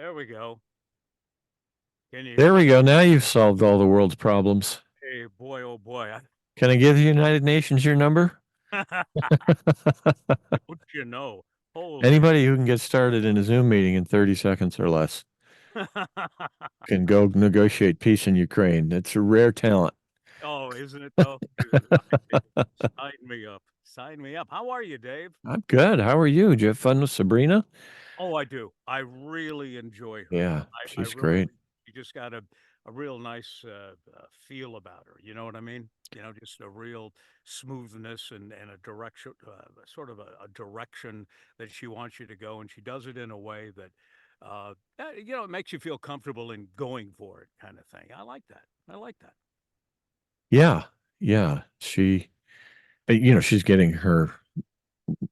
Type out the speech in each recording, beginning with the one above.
There we go. Can you hear There me? we go. Now you've solved all the world's problems. Hey, boy, oh boy. Can I give the United Nations your number? Don't you know? Holy. Anybody who can get started in a Zoom meeting in 30 seconds or less can go negotiate peace in Ukraine. It's a rare talent. Oh, isn't it though? Sign me up. Sign me up. How are you, Dave? I'm good. How are you? Did you have fun with Sabrina? Oh, I do. I really enjoy her. Yeah, I she's really, great. you just got a real nice feel about her. You know what I mean? Just a real smoothness and a direction, sort of a direction that she wants you to go. And she does it in a way that, it makes you feel comfortable in going for it kind of thing. I like that. I like that. Yeah, yeah. She's getting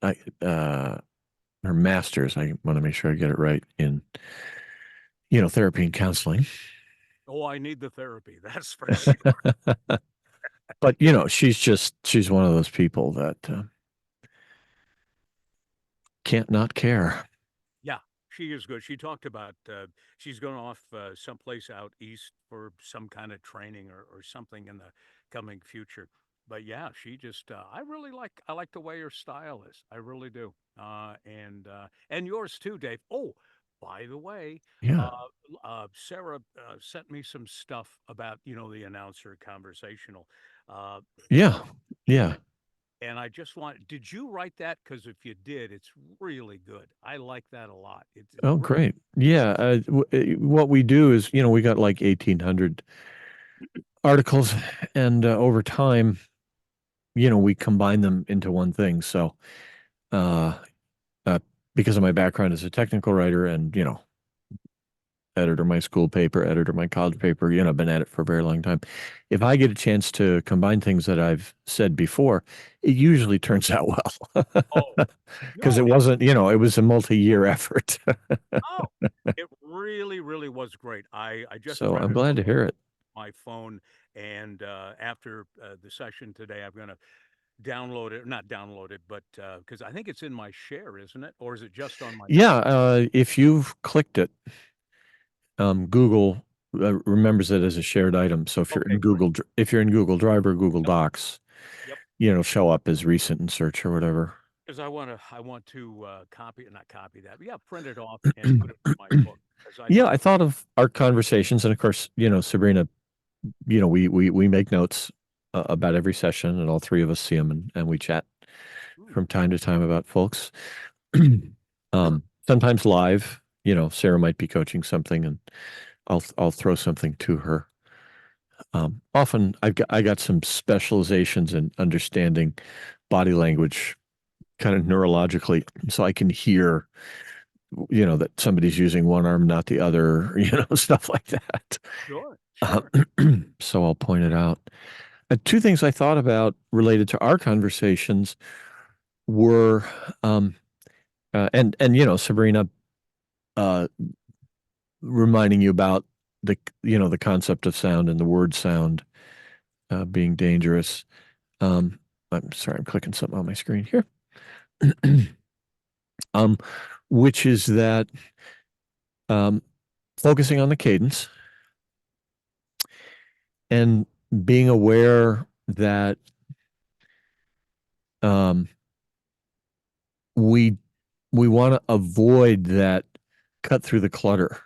uh, her master's. I want to make sure I get it right in, therapy and counseling. Oh, I need the therapy. That's for sure. But she's one of those people that can't not care. Yeah, she is good. She talked about she's going off someplace out east for some kind of training or something in the coming future. But yeah, she just I like the way her style is. I really do. And yours too, Dave. Oh, by the way, Yeah. uh, Sarah sent me some stuff about the announcer conversational, uh, Yeah. Yeah. and and I just did you write that? Because if you did, it's really good. I like that a lot. It's Oh, great. Yeah. What we do is, we got like 1,800 articles, and over time, we combine them into one thing. So, uh, uh, because of my background as a technical writer and, editor my school paper, editor my college paper, I've been at it for a very long time. If I get a chance to combine things that I've said before, it usually turns out well. oh Because no, it wasn't, it was a multi-year effort. oh, it really, really was great. I just So I'm printed glad off to hear it. my phone, and after the session today, I'm gonna download it, not download it, but because I think it's in my share, isn't it? Or is it just on my Yeah, phone? if you've clicked it, Google remembers it as a shared item. So Okay, great. If you're in Google Drive or Google Yep, Docs, yep. it'll show up as recent in search or whatever. Because I want to copy, not copy that, but yeah, print it off and put it in my book because I Yeah, like. I thought of our conversations, and of course, Sabrina, we make notes about every session, and all three of us see them, and we chat Hmm. from time to time about folks. Sometimes live, Sarah might be coaching something, and I'll throw something to her. Often I got some specializations in understanding body language kind of neurologically, so I can hear, that somebody's using one arm, not the other, stuff like that. Sure, Uh, sure. so I'll point it out. Two things I thought about related to our conversations were, um, and Sabrina, uh, reminding you about the concept of sound and the word sound being dangerous. Um, I'm sorry, I'm clicking something on my screen here. um, which is that um, focusing on the cadence and being aware that um, we we want to avoid that cut through the clutter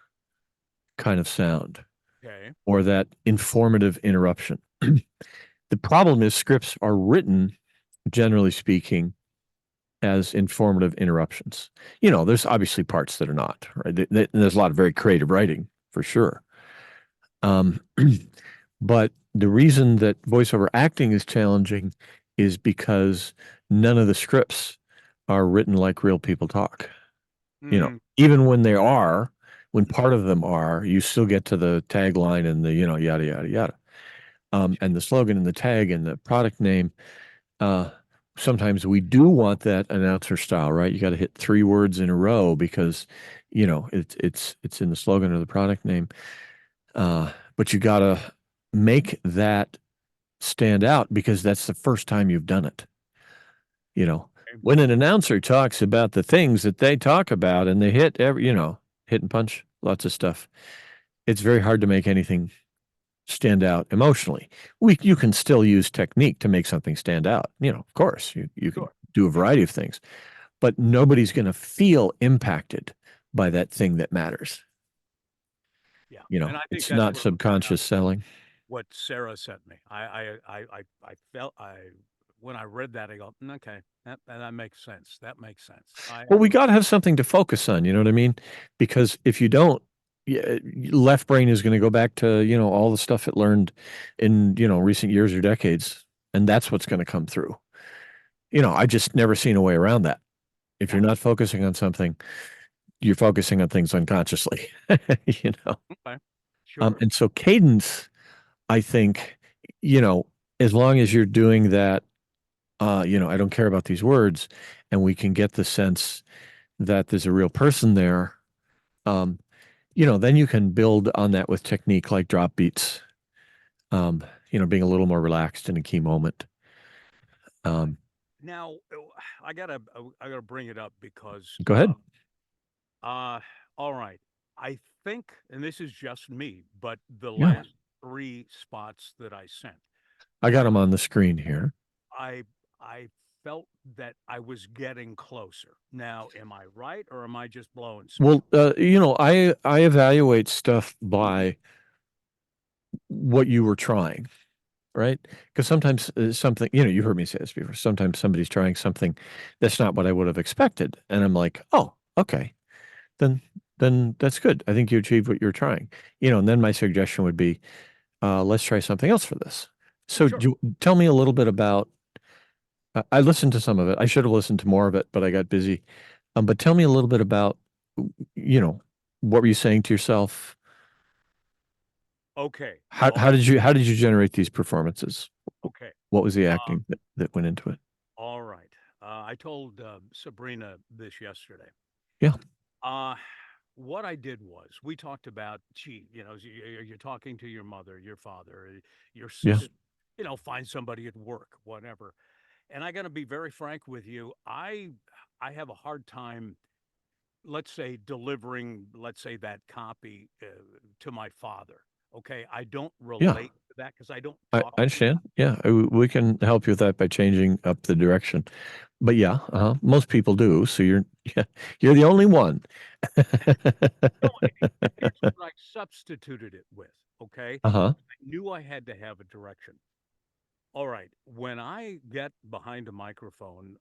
kind of sound Okay. or that informative interruption. The problem is scripts are written, generally speaking, as informative interruptions. There's obviously parts that are not, right? There's a lot of very creative writing for sure. Um, but the reason that voiceover acting is challenging is because none of the scripts are written like real people talk. Mm, Even when they are, when part of them are, you still get to the tagline and the, yada, yada, yada. And the slogan and the tag and the product name. Uh, Sometimes we do want that announcer style, right? You got to hit three words in a row because, it's in the slogan or the product name. But you got to make that stand out because that's the first time you've done it. You know, okay. when an announcer talks about the things that they talk about and they hit hit and punch. lots of stuff. It's very hard to make anything stand out emotionally. You can still use technique to make something stand out. Of course, you can Sure. do a variety of things, but nobody's going to feel impacted by that thing that matters. Yeah. And I think It's that's not what it was about. subconscious selling. What Sarah sent me. I felt when I read that, I go, okay, that makes sense. That makes sense. Well, we got to have something to focus on, you know what I mean? Because if you don't, left brain is going to go back to, all the stuff it learned in, recent years or decades. And that's what's going to come through. I just never seen a way around that. If Yeah. you're not focusing on something, you're focusing on things unconsciously, you know? Okay. Sure. And so cadence, I think, you know, as long as you're doing that, I don't care about these words, and we can get the sense that there's a real person there, um, then you can build on that with technique like drop beats, being a little more relaxed in a key moment. Um, Now, I gotta bring it up because, Go ahead. uh, all right. I think, and this is just me, but the Yeah, last three spots that I sent, I got I, them on the screen here. I, I felt that I was getting closer. Now, am I right or am I just blowing smoke? Well, I evaluate stuff by what you were trying, right? Because sometimes something, you heard me say this before. Sometimes somebody's trying something that's not what I would have expected, and I'm like, oh, okay, then that's good. I think you achieved what you're trying, and then my suggestion would be, let's try something else for this. So, Sure. tell me a little bit about. I listened to some of it. I should have listened to more of it, but I got busy. But tell me a little bit about, you know, what were you saying to yourself? Okay. How did you generate these performances? Okay. What was the Uh, acting that went into it? all right. I told Sabrina this yesterday. Yeah, Uh, what I did was we talked about, gee, you're talking to your mother, your father, your yeah, sister, find somebody at work, whatever. And I got to be very frank with you. I have a hard time, let's say, delivering, let's say, that copy to my father. Okay, I don't yeah. relate to that because I don't I talk to him. understand. Yeah, we can help you with that by changing up the direction. But yeah, most people do. So yeah, you're the only one. No, here's what I substituted it with. Okay, Uh-huh. I knew I had to have a direction. All right. When I get behind a microphone,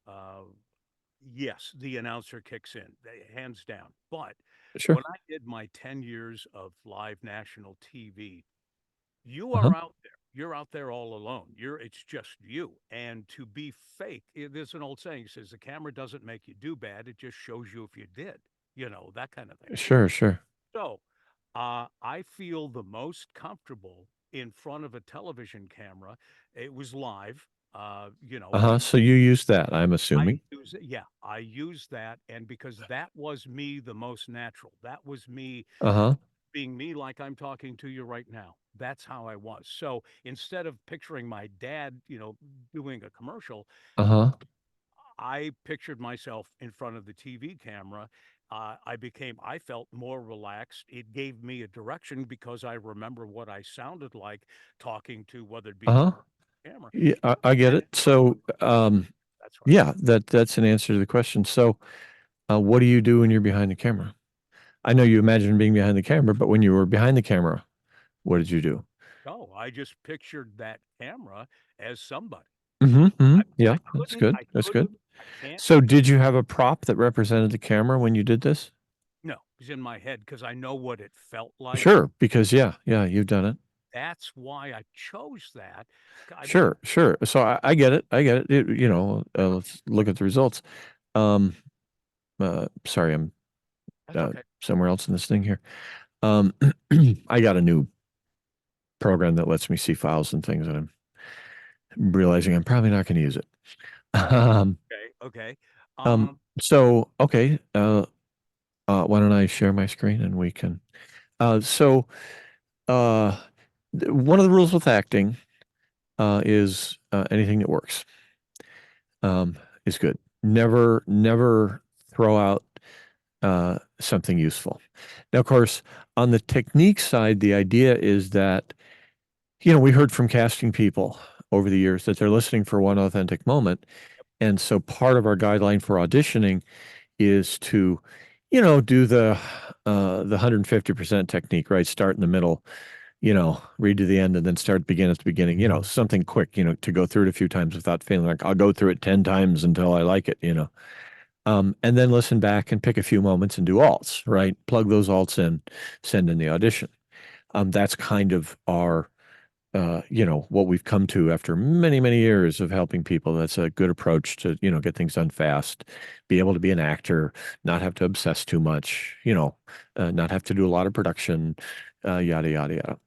yes, the announcer kicks in, hands down. But Sure. when I did my 10 years of live national TV, you Uh-huh. are out there. You're out there all alone. It's just you. And to be fake, there's an old saying says the camera doesn't make you do bad, it just shows you if you did, that kind of thing. Sure, sure. So, I feel the most comfortable in front of a television camera. It was live, Uh-huh. So you use that, I'm I assuming. use it. Yeah, I use that, and because that was me the most natural. That was me Uh-huh. being me, like I'm talking to you right now. That's how I was. So instead of picturing my dad, doing a commercial, Uh-huh. I pictured myself in front of the TV camera. I felt more relaxed. It gave me a direction because I remember what I sounded like talking to whether it be Uh-huh. camera. Yeah, I get And it. it worked. So, That's right. yeah, that's an answer to the question. So, what do you do when you're behind the camera? I know you imagine being behind the camera, but when you were behind the camera, what did you do? No, I just pictured that camera as somebody. Yeah, I that's couldn't, good. I That's good. couldn't, I can't So, picture. did you have a prop that represented the camera when you did this? No, it's in my head because I know what it felt like. Sure, because yeah, you've done it. That's why I chose that. I mean, Sure, sure. So I get it. I get it. Let's look at the results. Um, sorry, I'm that's okay. somewhere else in this thing here. Um, I got a new program that lets me see files and things, and I'm realizing I'm probably not going to use it. Um, Okay. Okay. um, Um, so okay, why don't I share my screen and we can. So uh, one of the rules with acting is anything that works is good. Never throw out. something useful. Now, of course, on the technique side, the idea is that, we heard from casting people over the years that they're listening for one authentic moment. And so part of our guideline for auditioning is to, do the 150% technique, right? Start in the middle, read to the end and then start begin at the beginning, something quick, to go through it a few times without feeling like I'll go through it 10 times until I like it. And then listen back and pick a few moments and do alts, right? Plug those alts in, send in the audition. That's kind of our, what we've come to after many, many years of helping people. That's a good approach to, get things done fast, be able to be an actor, not have to obsess too much, not have to do a lot of production, yada, yada, yada.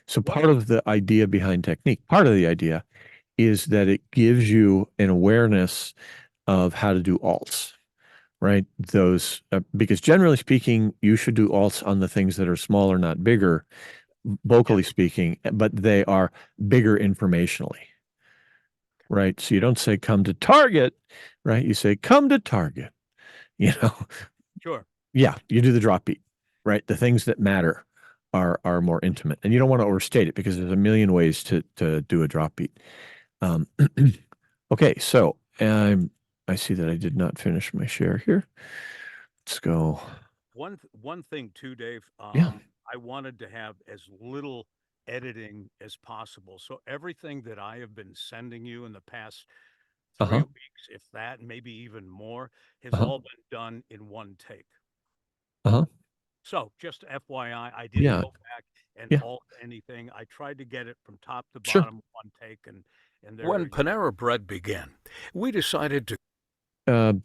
So part of the idea behind technique, part of the idea is that it gives you an awareness of how to do alts, right? Those, because generally speaking, you should do alts on the things that are smaller, not bigger, vocally speaking, but they are bigger informationally, right? So you don't say come to Target, right? You say come to Target, Sure. Yeah, you do the drop beat, right? The things that matter are more intimate, and you don't want to overstate it because there's a million ways to do a drop beat. Okay, so I see that I did not finish my share here. Let's go. One thing too, Dave. Yeah. I wanted to have as little editing as possible. So everything that I have been sending you in the past 3 weeks, if that, maybe even more, has all been done in one take. So just FYI, I didn't Yeah. go back and Yeah. alt anything. I tried to get it from top to Sure. bottom one take, and when Panera Bread began, we decided to.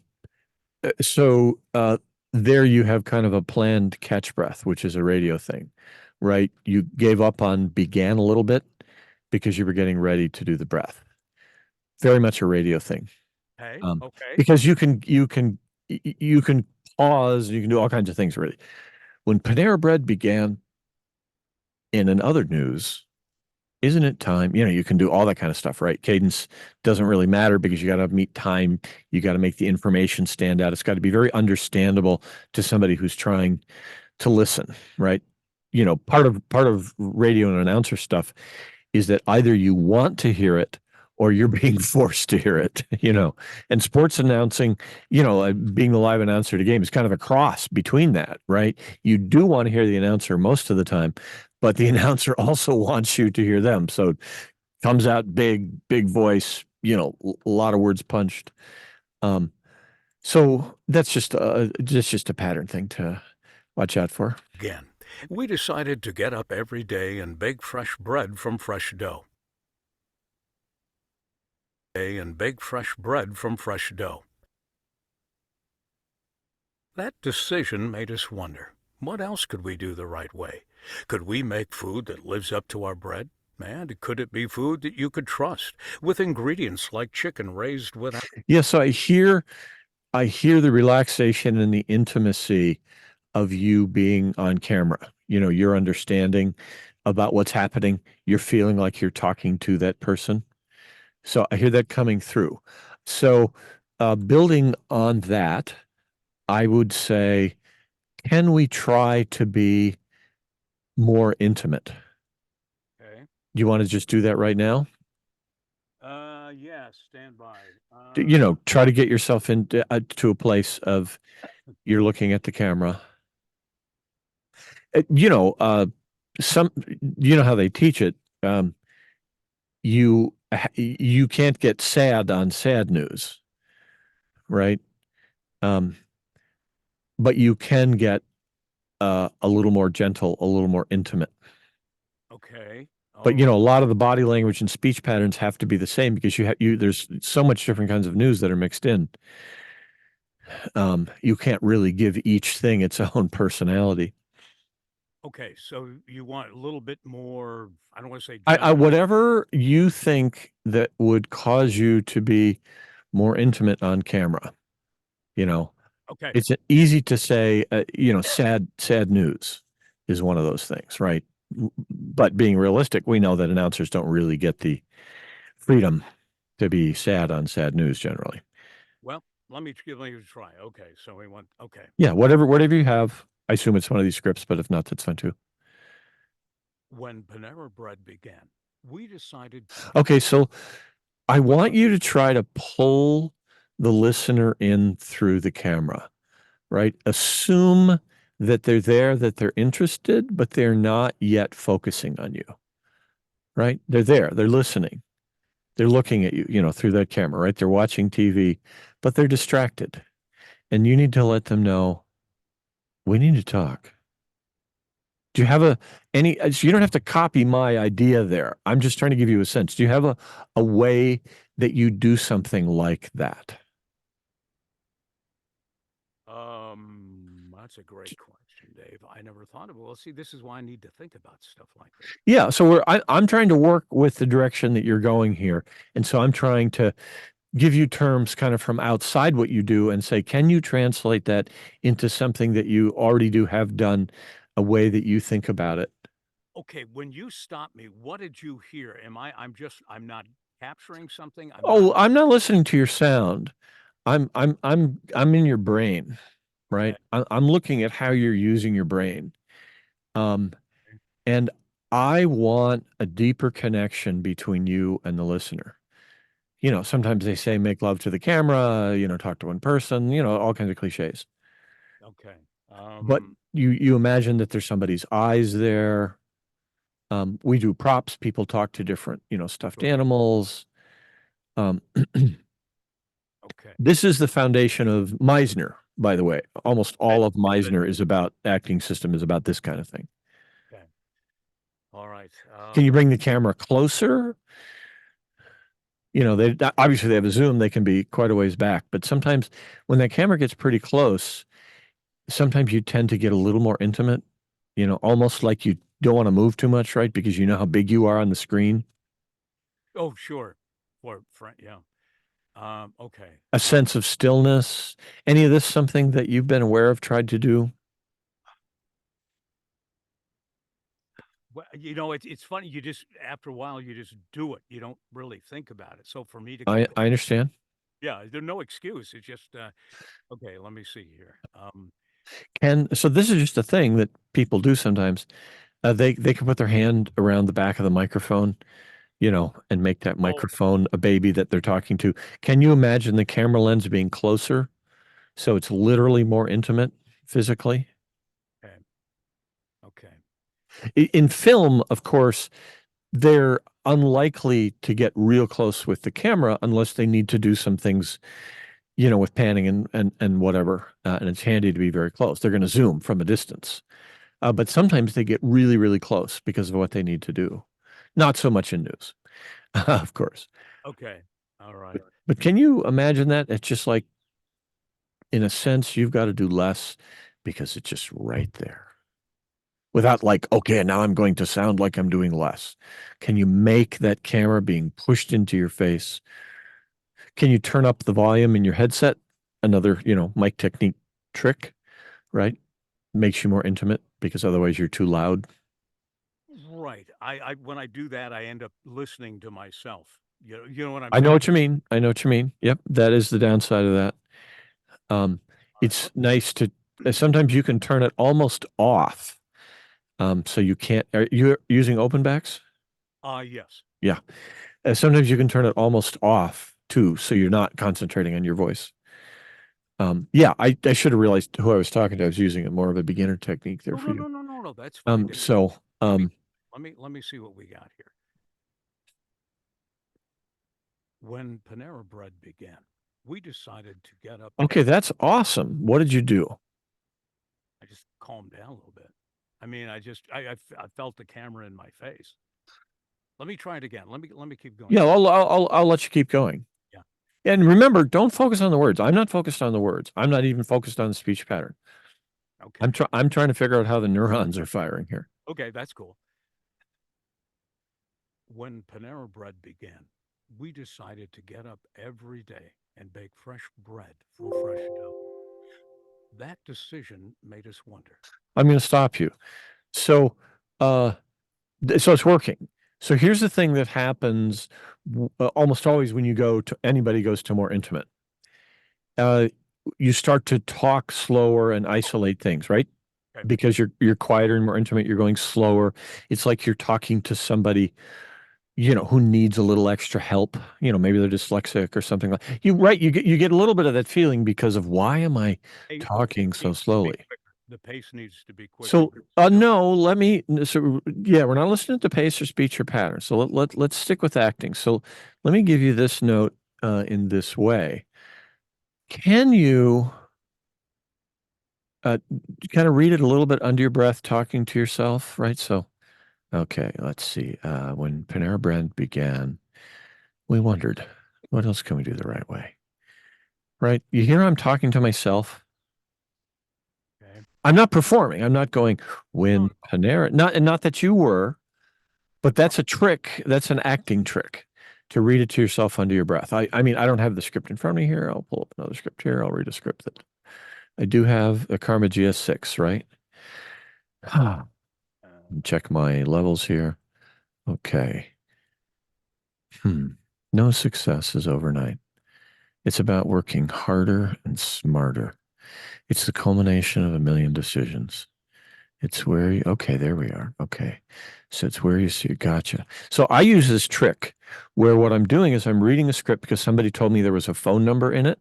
So there you have kind of a planned catch breath, which is a radio thing, right? You gave up on began a little bit because you were getting ready to do the breath. Very much a radio thing. Okay. Because you can pause, you can do all kinds of things really. When Panera Bread began, in other news, isn't it time? You can do all that kind of stuff, right? Cadence doesn't really matter because you got to meet time. You got to make the information stand out. It's got to be very understandable to somebody who's trying to listen, right? Part of radio and announcer stuff is that either you want to hear it or you're being forced to hear it, and sports announcing, being the live announcer to game is kind of a cross between that, right? You do want to hear the announcer most of the time, but the announcer also wants you to hear them. So it comes out big voice, a lot of words punched. So that's just a pattern thing to watch out for. Again, we decided to get up every day and bake fresh bread from fresh dough. That decision made us wonder, what else could we do the right way? Could we make food that lives up to our bread? And could it be food that you could trust, with ingredients like chicken raised without? Yeah, so I hear the relaxation and the intimacy of you being on camera. Your understanding about what's happening. You're feeling like you're talking to that person. So I hear that coming through. So building on that, I would say, can we try to be more intimate? Okay. Do you want to just do that right now? Yeah, stand by. Try to get yourself into to a place of you're looking at the camera. Some, how they teach it. You can't get sad on sad news, right? But you can get a little more gentle, a little more intimate. Okay. But a lot of the body language and speech patterns have to be the same because there's so much different kinds of news that are mixed in. You can't really give each thing its own personality. Okay, so you want a little bit more, I don't want to say whatever you think that would cause you to be more intimate on camera. Okay. It's easy to say, sad news is one of those things, right? But being realistic, we know that announcers don't really get the freedom to be sad on sad news generally. Well, let me try. Okay, so we went. Okay, Yeah, whatever you have. I assume it's one of these scripts, but if not, that's fine too. when Panera Bread began, we decided to get Okay, so I what's want up. you to try to pull the listener in through the camera, right? Assume that they're there, that they're interested, but they're not yet focusing on you, right? They're there, they're listening, they're looking at you, through that camera, right? They're watching TV, but they're distracted. And you need to let them know we need to talk. Do you have so you don't have to copy my idea there. I'm just trying to give you a sense. Do you have a way that you do something like that? That's a great question, Dave. I never thought of it. Well, see, this is why I need to think about stuff like this. Yeah, so I'm trying to work with the direction that you're going here. And so I'm trying to give you terms kind of from outside what you do and say, can you translate that into something that you already do have done, a way that you think about it? Okay, when you stop me, what did you hear? I'm not capturing something. I'm not Oh, I'm not listening to your sound. I'm in your brain, okay. right? I'm looking at how you're using your brain. Um, and I want a deeper connection between you and the listener. Sometimes they say make love to the camera, talk to one person, all kinds of cliches. Okay. But you imagine that there's somebody's eyes there. We do props. People talk to different, stuffed Sure. animals. Um, Okay. this is the foundation of Meisner, by the way. Almost I all of understood. Meisner is about acting system, is about this kind of thing. Okay. All right. Can you bring the camera closer? They obviously they have a zoom, they can be quite a ways back, but sometimes when that camera gets pretty close, sometimes you tend to get a little more intimate, almost like you don't want to move too much, right? Because you know how big you are on the screen. Oh, sure. Yeah. Okay. A sense of stillness. Any of this something that you've been aware of, tried to do? Well, it's funny. You just after a while, you just do it. You don't really think about it. So for me to I, compare, I understand. yeah, there's no excuse. It's just okay. Let me see here. And so this is just a thing that people do sometimes. They can put their hand around the back of the microphone, and make that Oh, microphone a baby that they're talking to. Can you imagine the camera lens being closer? So it's literally more intimate physically. okay. Okay. In film, of course, they're unlikely to get real close with the camera unless they need to do some things, with panning and whatever. And it's handy to be very close. They're going to zoom from a distance. But sometimes they get really, really close because of what they need to do. Not so much in news, of course. Okay. All right. But can you imagine that? It's just like, in a sense, you've got to do less because it's just right there. Without like, okay, now I'm going to sound like I'm doing less. Can you make that camera being pushed into your face? Can you turn up the volume in your headset? Another, mic technique trick, right? Makes you more intimate because otherwise you're too loud. Right. I when I do that, I end up listening to myself. You know what I'm I know saying? what you mean. I know what you mean. Yep, that is the downside of that. Um, All right. it's nice to sometimes you can turn it almost off. So you can't. Are you using open backs? Yes. Yeah. Sometimes you can turn it almost off too, so you're not concentrating on your voice. Yeah, I should have realized who I was talking to. I was using a more of a beginner technique there No, for no, you. no, no, no, no. That's fine. So, Let me let me see what we got here. When Panera Bread began, we decided to get up. okay, that's awesome. What did you do? I just calmed down a little bit. I mean, I felt the camera in my face. Let me try it again. Let me keep going. Yeah, I'll let you keep going. Yeah. And remember, don't focus on the words. I'm not focused on the words. I'm not even focused on the speech pattern. Okay. I'm trying to figure out how the neurons are firing here. Okay, that's cool. When Panera Bread began, we decided to get up every day and bake fresh bread from fresh dough. That decision made us wonder. I'm going to stop you. So, uh, so it's working. So here's the thing that happens almost always when you go to anybody goes to more intimate. you start to talk slower and isolate things, right? Okay. Because you're quieter and more intimate, you're going slower. It's like you're talking to somebody, who needs a little extra help. Maybe they're dyslexic or something like you, right? You get a little bit of that feeling because of why am I Pace talking so needs to be slowly? quicker. The pace needs to be quicker. So, no, yeah, we're not listening to pace or speech or pattern. So let's stick with acting. So let me give you this note in this way. Can you uh, kind of read it a little bit under your breath, talking to yourself, right? So, okay, let's see. When Panera Bread began, we wondered, what else can we do the right way? Right? You hear I'm talking to myself. Okay. I'm not performing. I'm not going No, when Panera, not that you were, but that's a trick. That's an acting trick to read it to yourself under your breath. I mean, I don't have the script in front of me here. I'll pull up another script here. I'll read a script that I do have a Karma GS6, right? Check my levels here. Okay. No success is overnight. It's about working harder and smarter. It's the culmination of a million decisions. It's where you, okay, there we are. Okay. So it's where you see, gotcha. So I use this trick where what I'm doing is I'm reading a script because somebody told me there was a phone number in it.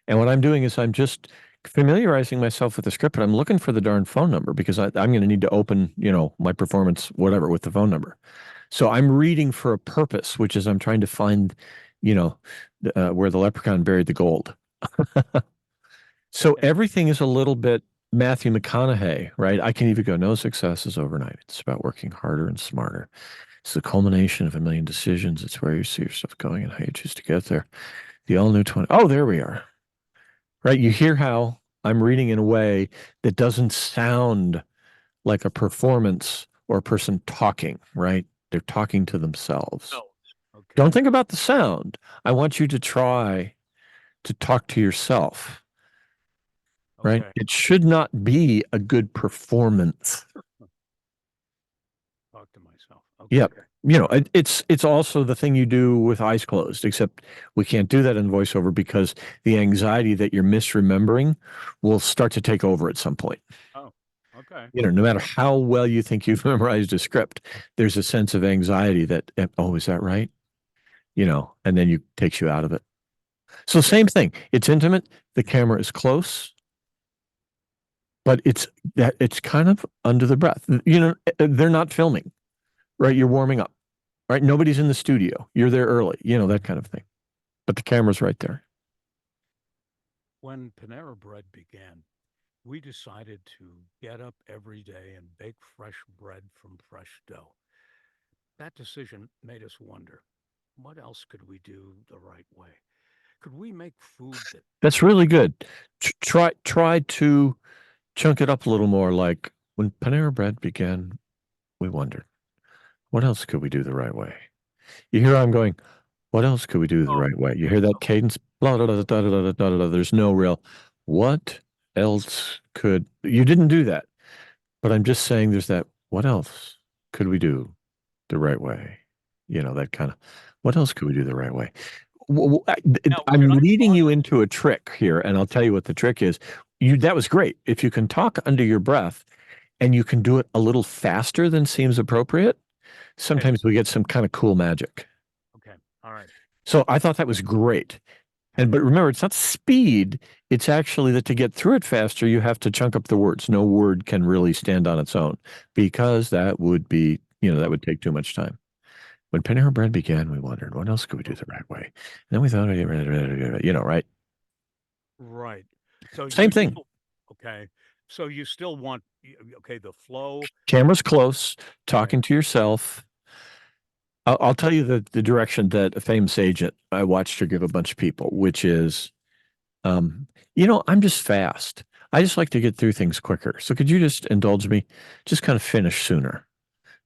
And what I'm doing is I'm just familiarizing myself with the script, but I'm looking for the darn phone number because I'm going to need to open, my performance, whatever, with the phone number. So I'm reading for a purpose, which is I'm trying to find, where the leprechaun buried the gold. So everything is a little bit Matthew McConaughey, right? I can even go, no success is overnight. It's about working harder and smarter. It's the culmination of a million decisions. It's where you see yourself going and how you choose to get there. The all new 20. Oh, there we are. Right. You hear how I'm reading in a way that doesn't sound like a performance or a person talking, right? They're talking to themselves. no. Okay. Don't think about the sound. I want you to try to talk to yourself, right? Okay. It should not be a good performance. Talk to myself. Okay. Yeah. It's also the thing you do with eyes closed, except we can't do that in voiceover because the anxiety that you're misremembering will start to take over at some point. Oh, okay. No matter how well you think you've memorized a script, there's a sense of anxiety that, oh, is that right? And then you takes you out of it. So same thing. It's intimate. The camera is close, but it's kind of under the breath. They're not filming, right? You're warming up, right? Nobody's in the studio. You're there early, that kind of thing. But the camera's right there. When Panera Bread began, we decided to get up every day and bake fresh bread from fresh dough. That decision made us wonder, what else could we do the right way? Could we make food that That's really good. Try to chunk it up a little more. Like when Panera Bread began, we wondered, what else could we do the right way? You hear I'm going, what else could we do the oh, right way? You hear that cadence? Blah, blah, blah, blah, blah, blah, blah, blah. There's no real, what else could, you didn't do that. But I'm just saying there's that, what else could we do the right way? That kind of, what else could we do the right way? now I'm should I leading pause? you into a trick here, and I'll tell you what the trick is. That was great. If you can talk under your breath and you can do it a little faster than seems appropriate, Okay. sometimes we get some kind of cool magic. Okay. All right. So I thought that was great. But remember, it's not speed. It's actually that to get through it faster, you have to chunk up the words. No word can really stand on its own because that would be, that would take too much time. When Panera Bread began, we wondered, what else could we do the right way? And then we thought, right? Right. So Same thing. okay. So you still want, okay, the flow. Camera's close, talking to yourself. I'll tell you the direction that a famous agent I watched her give a bunch of people, which is, I'm just fast. I just like to get through things quicker. So could you just indulge me? Just kind of finish sooner.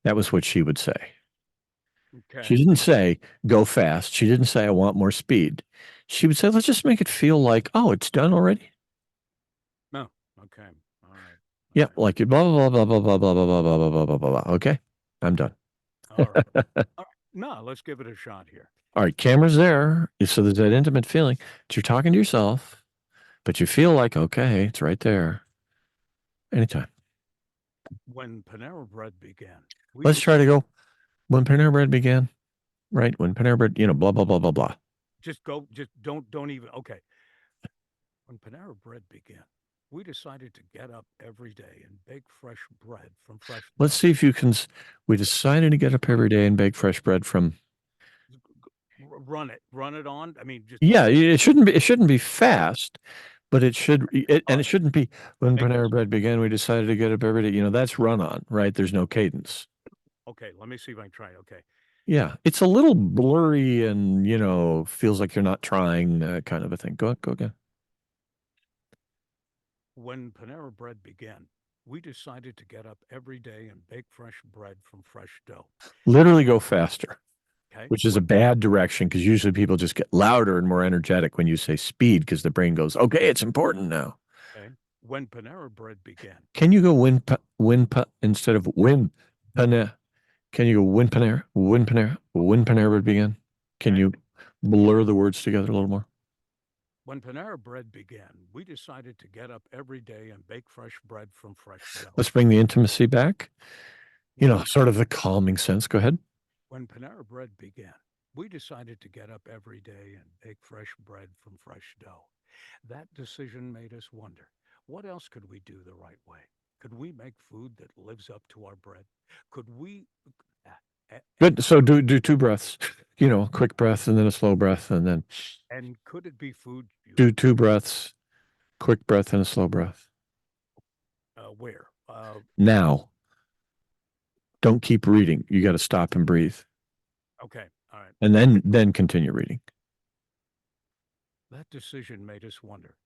That was what she would say. She Okay. didn't say go fast. She didn't say I want more speed. She would say, let's just make it feel like, oh, it's done already. No. Okay. All right. Yeah, All right. like blah blah blah blah blah blah blah blah blah blah blah blah blah blah. Okay, I'm done. All right. All right. No, let's give it a shot here. All right, camera's there. So there's that intimate feeling that you're talking to yourself, but you feel like, okay, it's right there. Anytime. When Panera Bread began, we Let's just try to go when Panera Bread began, right? When Panera Bread, blah, blah, blah, blah, blah. just don't even. Okay. When Panera Bread began, we decided to get up every day and bake fresh bread from fresh Let's dough. see if you can. We decided to get up every day and bake fresh bread from. Run it on. I mean, just Yeah, it shouldn't be fast, but all and it right. shouldn't be when Make Panera Bread began. We decided to get up every day. That's run on, right? There's no cadence. okay. Let me see if I can try. Okay. Yeah, it's a little blurry and feels like you're not trying, kind of a thing. Go again. When Panera Bread began, we decided to get up every day and bake fresh bread from fresh dough. Literally go faster, Okay. which is a bad direction because usually people just get louder and more energetic when you say speed because the brain goes, okay, it's important now. Okay. When Panera Bread began, Can you go instead of win Panera? Can you go win Panera would begin? Can okay. you blur the words together a little more? When Panera Bread began, we decided to get up every day and bake fresh bread from fresh dough. Let's bring the intimacy back. When, Sort of the calming sense. Go ahead. when Panera Bread began, we decided to get up every day and bake fresh bread from fresh dough. That decision made us wonder, what else could we do the right way? Could we make food that lives up to our bread? Could we Good. So do two breaths, quick breath and then a slow breath, and then and could it be food do two breaths, quick breath and a slow breath. where? Now, don't keep reading. You got to stop and breathe, Okay, all right. and then continue reading. That decision made us wonder,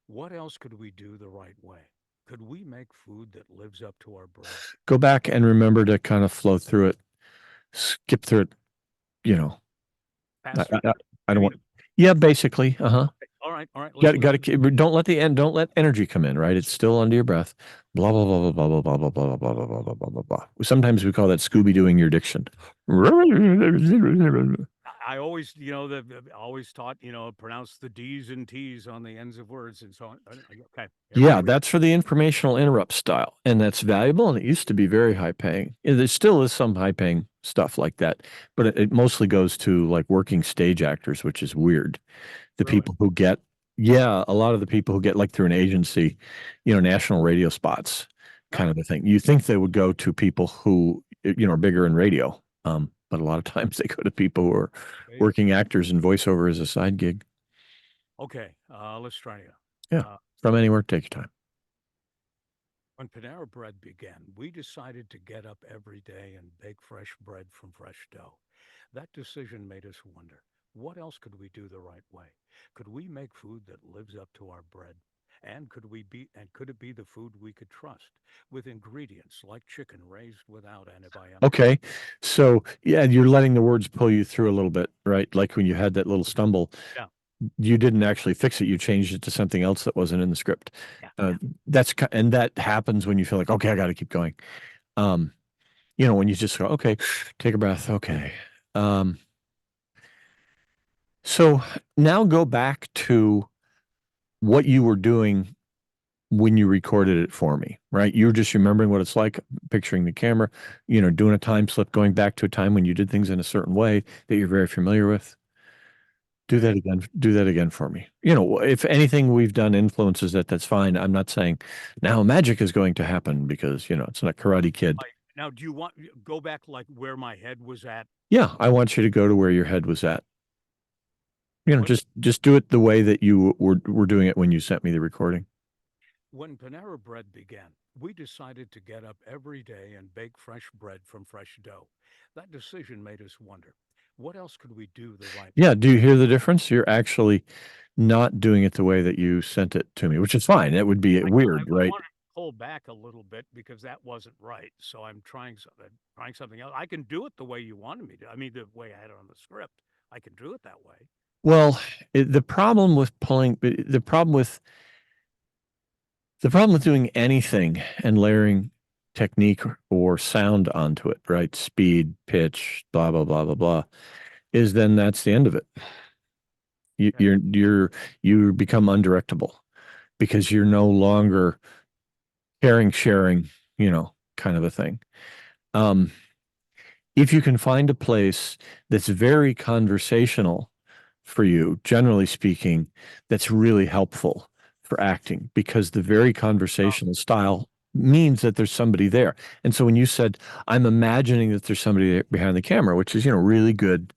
what else could we do the right way? Could we make food that lives up to our bread? Go back and remember to kind of flow through it, skip through it. You know, I, Faster? I, I I don't mean, want. Yeah, basically. all right. Got don't let don't let energy come in, right? It's still under your breath. Blah blah blah blah blah blah blah blah blah blah blah blah blah blah blah blah. Sometimes we call that Scooby doing your diction. I always, always taught, pronounce the D's and T's on the ends of words and so on. Okay. Yeah, that's for the informational interrupt style, and that's valuable. And it used to be very high paying. There still is some high paying stuff like that, but it mostly goes to like working stage actors, which is weird. The Really? people who get, yeah, a lot of the people who get like through an agency, national radio spots, kind Oh, of a thing. You think they would go to people who, are bigger in radio, but a lot of times they go to people who are okay. working actors and voiceover as a side gig. Okay, let's try again. Yeah, from anywhere, take your time. When Panera Bread began, we decided to get up every day and bake fresh bread from fresh dough. That decision made us wonder, what else could we do the right way? Could we make food that lives up to our bread? And could it be the food we could trust with ingredients like chicken raised without antibiotics? Okay. So, yeah, you're letting the words pull you through a little bit, right? Like when you had that little stumble, Yeah, you didn't actually fix it. You changed it to something else that wasn't in the script. yeah, Uh, yeah. and that happens when you feel like, okay, I got to keep going. Um, when you just go, okay, take a breath. Okay. Um, so now go back to what you were doing when you recorded it for me, right? You're just remembering what it's like, picturing the camera, doing a time slip, going back to a time when you did things in a certain way that you're very familiar with. Do that Okay. again. Do that again for me. If anything we've done influences it, that's fine. I'm not saying now magic is going to happen because, it's not Karate Kid. Now, do you want go back like where my head was at? Yeah, I want you to go to where your head was at. When Just do it the way that you were doing it when you sent me the recording. When Panera Bread began, we decided to get up every day and bake fresh bread from fresh dough. That decision made us wonder, what else could we do the right Yeah, do you hear the difference? You're actually not doing it the way that you sent it to me, which is fine. It would be I weird, right? want to pull back a little bit because that wasn't right. So I'm trying something else. I can do it the way you wanted me to. I mean, the way I had it on the script. I can do it that way. Well, the problem with the problem with doing anything and layering technique or sound onto it, right? Speed, pitch, blah blah blah blah blah, is then that's the end of it. You, Okay. you become undirectable because you're no longer caring, sharing, kind of a thing. Um, if you can find a place that's very conversational for you, generally speaking, that's really helpful for acting because the very Oh, conversational style means that there's somebody there. And so when you said, I'm imagining that there's somebody behind the camera, which is, really good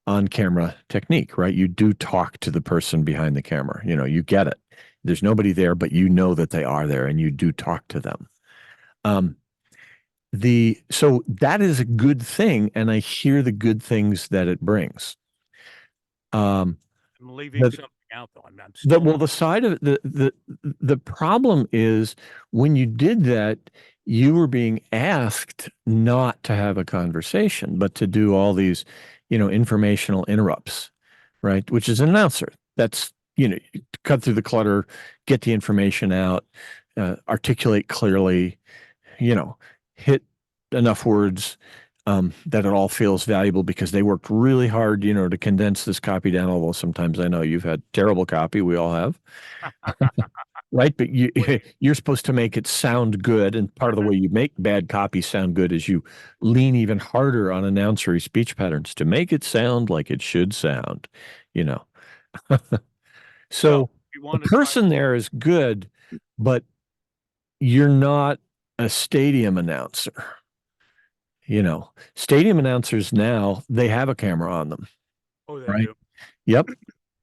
on camera technique, right? You do talk to the person behind the camera, you get it. There's nobody there, but you know that they are there and you do talk to them. Um, so that is a good thing, and I hear the good things that it brings. Um, I'm leaving the something out though. I'm still well, not. the side of it, the problem is when you did that, you were being asked not to have a conversation, but to do all these, informational interrupts, right? Which is an announcer. That's, cut through the clutter, get the information out, articulate clearly, hit enough words that it all feels valuable because they worked really hard, to condense this copy down. Although sometimes I know you've had terrible copy, we all have, right? But Wait, you're supposed to make it sound good, and part of the way you make bad copy sound good is you lean even harder on announcery speech patterns to make it sound like it should sound, you know. so So we the want to try. person there is good, but you're not a stadium announcer. Stadium announcers now, they have a camera on them, Oh, they right? do. Yep.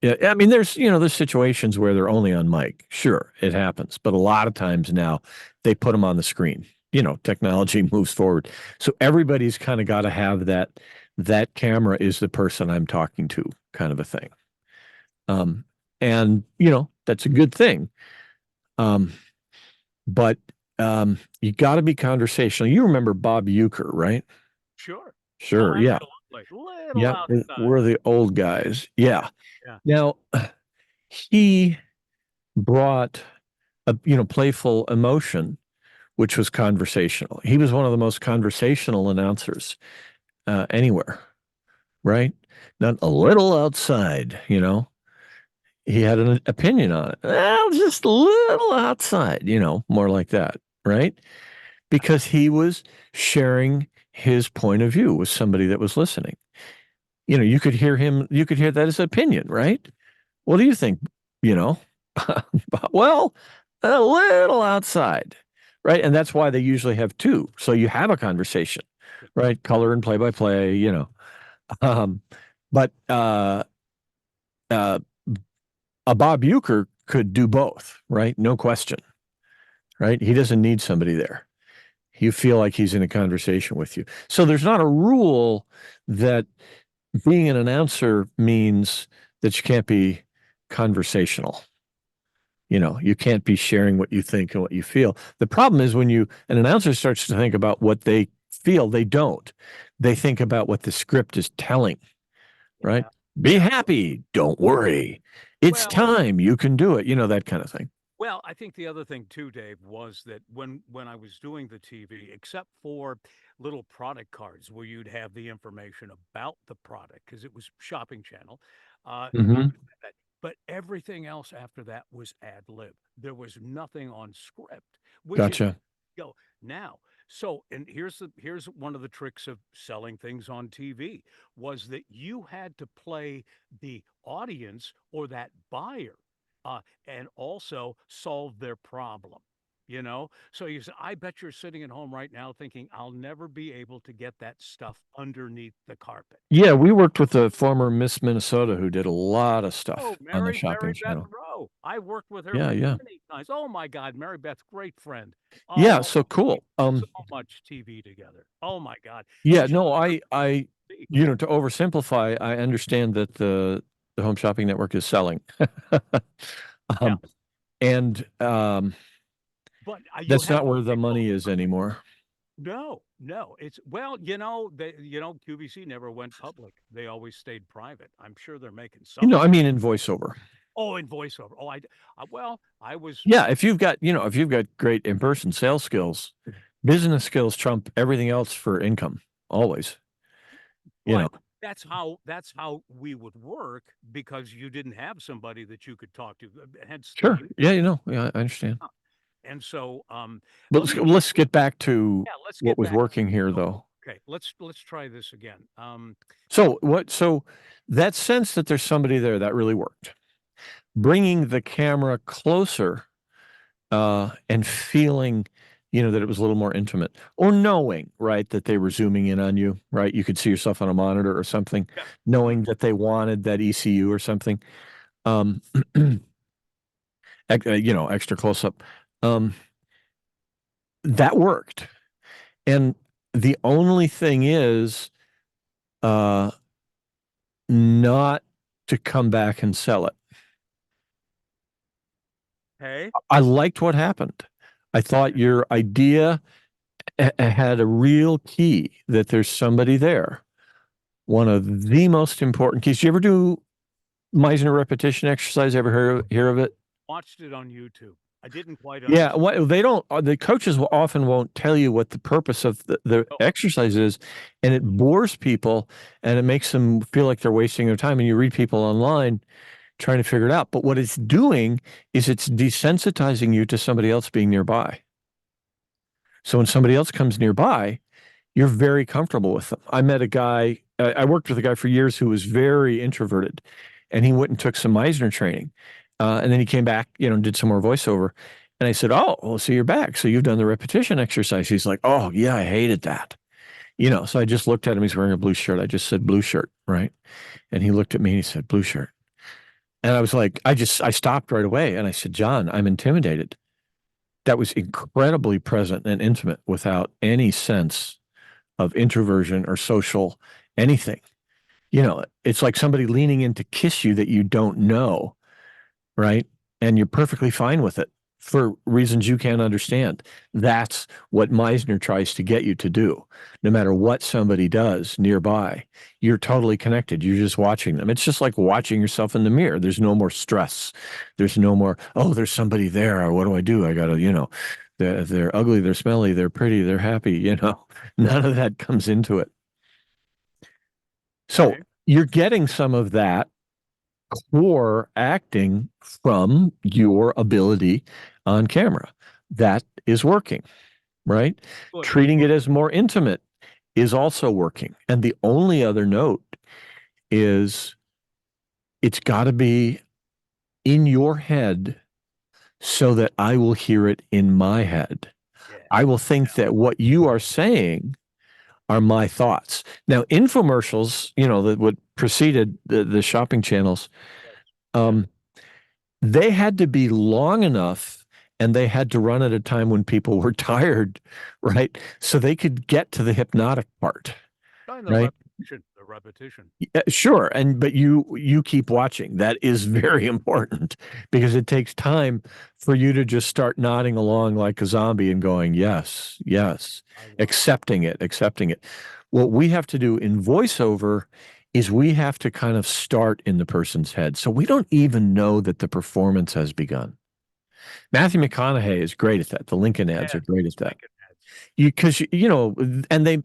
Yeah. I mean, there's situations where they're only on mic. Sure, it happens. But a lot of times now they put them on the screen. Technology moves forward. So everybody's kind of got to have that camera is the person I'm talking to kind of a thing. Um, and that's a good thing. Um, but you got to be conversational. You remember Bob Euchre, right? Sure. Oh, Sure. Yeah. absolutely. Little Yeah. outside. We're the old guys. Yeah. Yeah. Now, he brought a playful emotion, which was conversational. He was one of the most conversational announcers anywhere, right? Not a little outside, He had an opinion on it. Well, just a little outside, more like that, right? Because he was sharing his point of view with somebody that was listening. You could hear him, you could hear that as opinion, right? What do you think? You know, well, a little outside, right? And that's why they usually have two. So you have a conversation, right? Color and play by play, Um, but uh, a Bob Euchre could do both, right? No question, right? He doesn't need somebody there. You feel like he's in a conversation with you. So there's not a rule that being an announcer means that you can't be conversational. You can't be sharing what you think and what you feel. The problem is when an announcer starts to think about what they feel, they don't. They think about what the script is telling, right? Yeah. Be Yeah. happy. Don't worry. It's Well, time. You can do it. That kind of thing. I think the other thing too, Dave, was that when I was doing the TV, except for little product cards where you'd have the information about the product because it was shopping channel, you Hmm. would have that. But everything else after that was ad lib. There was nothing on script, which is Gotcha. go now. So, and here's one of the tricks of selling things on TV was that you had to play the audience or that buyer and also solve their problem. So you say, I bet you're sitting at home right now thinking, I'll never be able to get that stuff underneath the carpet. Yeah, we worked with a former Miss Minnesota who did a lot of Oh, stuff on the Mary shopping Beth channel. Rowe. I worked with her Yeah, yeah. many times. Oh my God, Mary Beth, great friend. Yeah, Oh, so we cool. did so much TV together. Oh my God. Yeah, And she no, never I, see. to oversimplify, I understand that the Home Shopping Network is selling. Yeah. Um, and But you that's have not to where the wait till money is anymore. no, no. It's QVC never went public. They always stayed private. I'm sure they're making some I money. mean in voiceover. Oh, in voiceover. Oh, well, I was Yeah, if you've got great in-person sales skills, business skills trump everything else for income, always. You well, know. that's how we would work because you didn't have somebody that you could talk to. Hence the Sure. Yeah, yeah, I understand. and so But let me let's get back to yeah, let's what get was back. working here, though. Okay, let's try this again. So that sense that there's somebody there, that really worked. Bringing the camera closer, and feeling, that it was a little more intimate, or knowing, right, that they were zooming in on you, right? You could see yourself on a monitor or something, Yeah. knowing that they wanted that ECU or something. Um, extra close up. Um, that worked. And the only thing is, uh, not to come back and sell it. Hey, I liked what happened. I thought your idea had a real key that there's somebody there. One of the most important keys. Do you ever do Meisner repetition exercise? Ever hear of it? watched it on YouTube. I didn't quite Yeah, understand. well, they don't. The coaches will often won't tell you what the purpose of the Oh, exercise is, and it bores people, and it makes them feel like they're wasting their time. And you read people online trying to figure it out, but what it's doing is it's desensitizing you to somebody else being nearby. So when somebody else comes nearby, you're very comfortable with them. I met a guy. I worked with a guy for years who was very introverted, and he went and took some Meisner training, and then he came back, and did some more voiceover. And I said, "Oh, well, so you're back. So you've done the repetition exercise." He's like, "Oh, yeah, I hated that." So I just looked at him. He's wearing a blue shirt. I just said blue shirt, right? And he looked at me and he said blue shirt. And I was like, I stopped right away and I said, "John, I'm intimidated." That was incredibly present and intimate without any sense of introversion or social anything. It's like somebody leaning in to kiss you that you don't know, right? And you're perfectly fine with it for reasons you can't understand. That's what Meisner tries to get you to do. No matter what somebody does nearby, you're totally connected. You're just watching them. It's just like watching yourself in the mirror. There's no more stress. There's no more, oh, there's somebody there. Or what do I do? I got to, they're ugly, they're smelly, they're pretty, they're happy. None of that comes into it. So okay. you're getting some of that core acting from your ability on camera. That is working, right? Good. Treating it as more intimate is also working. And the only other note is it's got to be in your head so that I will hear it in my head. Yeah. I will think that what you are saying are my thoughts. Now, infomercials, that what preceded the shopping channels, um, they had to be long enough and they had to run at a time when people were tired, right? So they could get to the hypnotic part, Trying the right? repetition. The repetition. Yeah, sure. But you keep watching. That is very important because it takes time for you to just start nodding along like a zombie and going, yes, yes, I will. accepting it, accepting it. What we have to do in voiceover is we have to kind of start in the person's head. So we don't even know that the performance has begun. Matthew McConaughey is great at that. The Lincoln ads are Yes. great at that. Lincoln heads. Because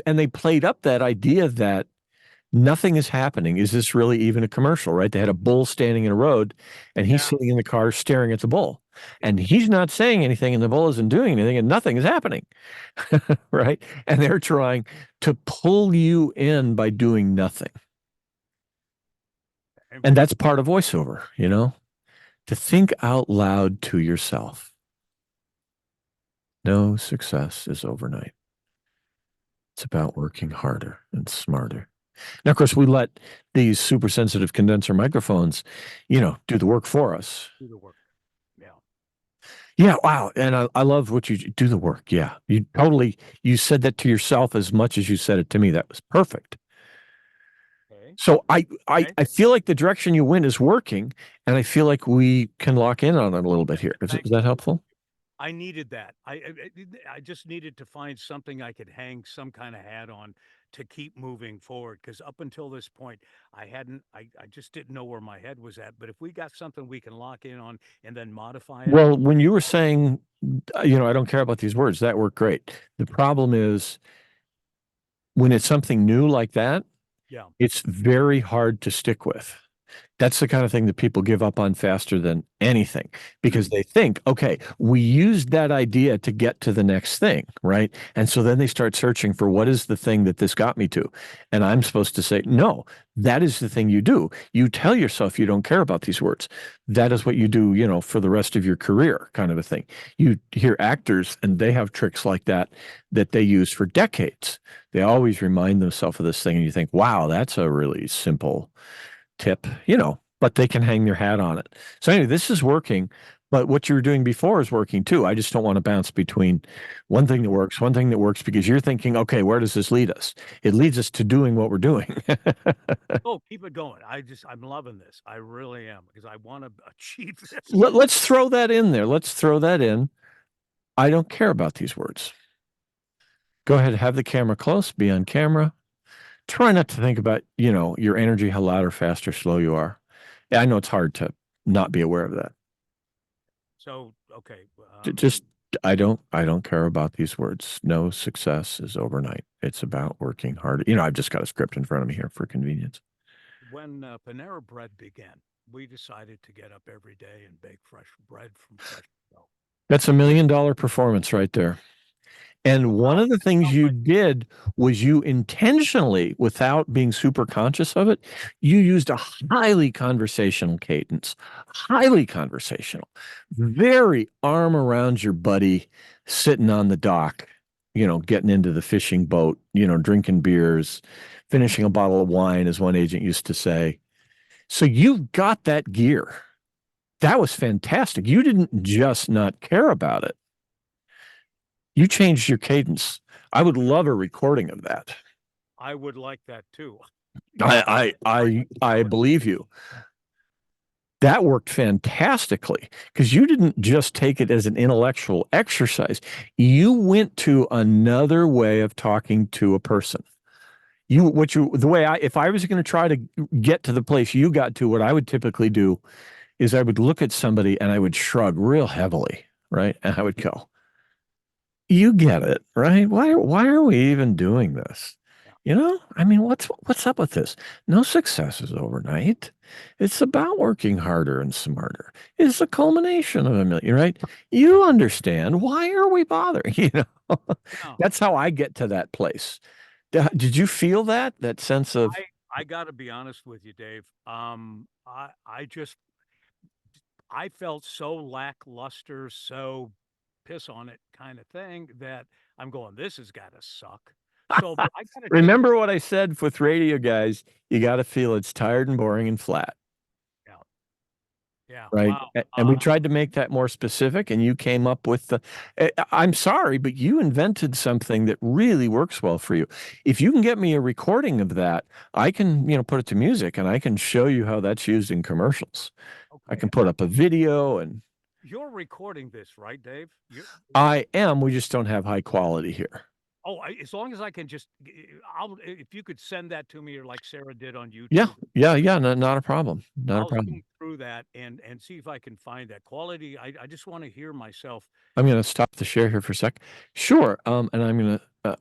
and they played up that idea that nothing is happening. Is this really even a commercial, right? They had a bull standing in a road and he's Yeah. sitting in the car staring at the bull. Yeah. And he's not saying anything and the bull isn't doing anything and nothing is happening. Right? And they're trying to pull you in by doing nothing. And that's part of voiceover, to think out loud to yourself. No success is overnight. It's about working harder and smarter. Now, of course, we let these super sensitive condenser microphones, do the work for us. Do the work. Yeah. Yeah, wow. And I love what you do the work. Yeah. You said that to yourself as much as you said it to me. That was perfect. Okay. So I Okay. I feel like the direction you went is working, and I feel like we can lock in on it a little bit here. Is Thank that helpful? I needed that. I just needed to find something I could hang some kind of hat on to keep moving forward. Because up until this point, I just didn't know where my head was at. But if we got something we can lock in on and then modify it, Well, when you were saying, I don't care about these words, that worked great. The problem is when it's something new like that, Yeah. It's very hard to stick with. That's the kind of thing that people give up on faster than anything because they think, okay, we used that idea to get to the next thing, right? And so then they start searching for what is the thing that this got me to. And I'm supposed to say, no, that is the thing you do. You tell yourself you don't care about these words. That is what you do, for the rest of your career, kind of a thing. You hear actors and they have tricks like that they use for decades. They always remind themselves of this thing, and you think, wow, that's a really simple tip, but they can hang their hat on it. So anyway, this is working, but what you were doing before is working too. I just don't want to bounce between one thing that works because you're thinking, okay, where does this lead us? It leads us to doing what we're doing. Oh, keep it going. I'm loving this. I really am because I want to achieve this. Let's throw that in there. Let's throw that in. I don't care about these words. Go ahead, have the camera close, be on camera. Try not to think about, your energy, how loud or fast or slow you are. Yeah, I know it's hard to not be aware of that. So, okay. Just I don't care about these words. No success is overnight. It's about working hard. I've just got a script in front of me here for convenience. When Panera Bread began, we decided to get up every day and bake fresh bread from fresh dough. That's $1 million performance right there. And one of the things you did was you intentionally, without being super conscious of it, you used a highly conversational cadence, highly conversational, very arm around your buddy sitting on the dock, getting into the fishing boat, drinking beers, finishing a bottle of wine, as one agent used to say. So you've got that gear. That was fantastic. You didn't just not care about it. You changed your cadence. I would love a recording of that. I would like that too. I believe you. That worked fantastically because you didn't just take it as an intellectual exercise. You went to another way of talking to a person. If I was going to try to get to the place you got to, what I would typically do is I would look at somebody and I would shrug real heavily, right? And I would go, you get it, right? Why are we even doing this? I mean, what's up with this? No success is overnight. It's about working harder and smarter. It's a culmination of $1 million, right? You understand. Why are we bothering? No. That's how I get to that place. Did you feel that sense of? I got to be honest with you, Dave. I felt so lackluster, so piss on it kind of thing that I'm going, this has got to suck. So but I got to Remember what I said with radio guys, you got to feel it's tired and boring and flat. Yeah. Yeah. Right. Wow. And we tried to make that more specific, and you came up with I'm sorry, but you invented something that really works well for you. If you can get me a recording of that, I can, put it to music and I can show you how that's used in commercials. Okay. I can put up a video and. You're recording this, right, Dave? I am. We just don't have high quality here. Oh, as long as I can just, if you could send that to me or like Sarah did on YouTube. Yeah. Not a problem. I'll zoom through that and see if I can find that quality. I just want to hear myself. I'm going to stop the share here for a sec. Sure. And I'm going to